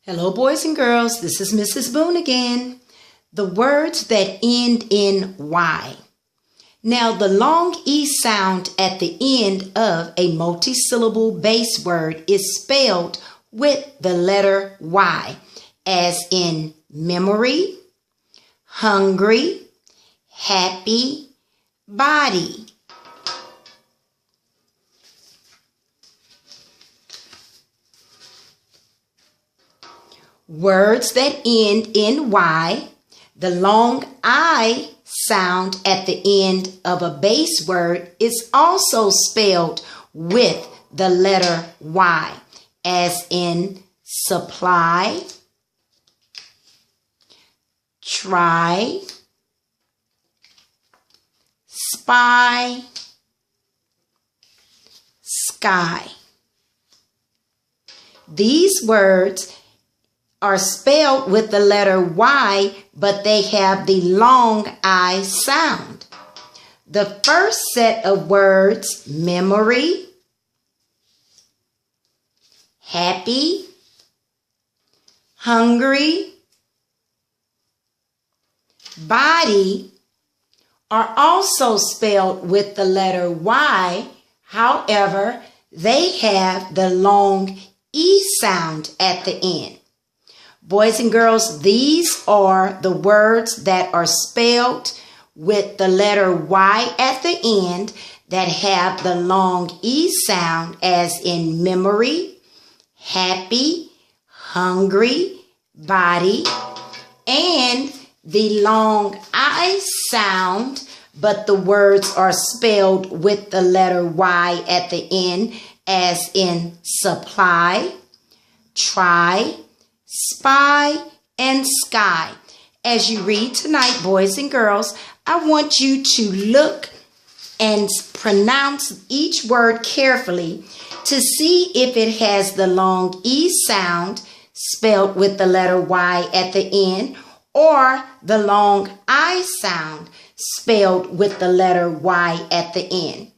Hello, boys and girls. This is Mrs. Boone again. The words that end in Y. Now, the long E sound at the end of a multisyllable base word is spelled with the letter Y, as in memory, hungry, happy, body. Words that end in Y, the long I sound at the end of a base word is also spelled with the letter Y, as in supply, try, spy, sky. These words are spelled with the letter Y, but they have the long I sound. The first set of words, memory, happy, hungry, body, are also spelled with the letter Y. However, they have the long E sound at the end. Boys and girls, these are the words that are spelled with the letter Y at the end that have the long E sound, as in memory, happy, hungry, body, and the long I sound, but the words are spelled with the letter Y at the end, as in supply, try, spy, and sky. As you read tonight, boys and girls, I want you to look and pronounce each word carefully to see if it has the long E sound spelled with the letter Y at the end, or the long I sound spelled with the letter Y at the end.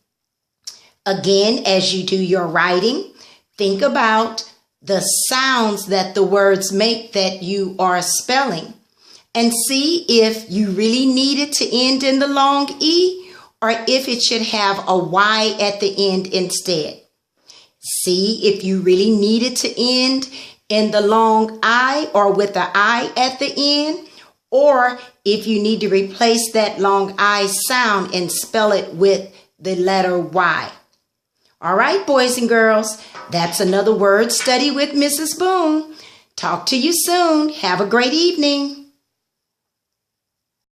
Again, as you do your writing, think about the sounds that the words make that you are spelling, and see if you really need it to end in the long E, or if it should have a Y at the end instead. See if you really need it to end in the long I or with the I at the end, or if you need to replace that long I sound and spell it with the letter Y. All right, boys and girls, that's another word study with Mrs. Boone. Talk to you soon. Have a great evening.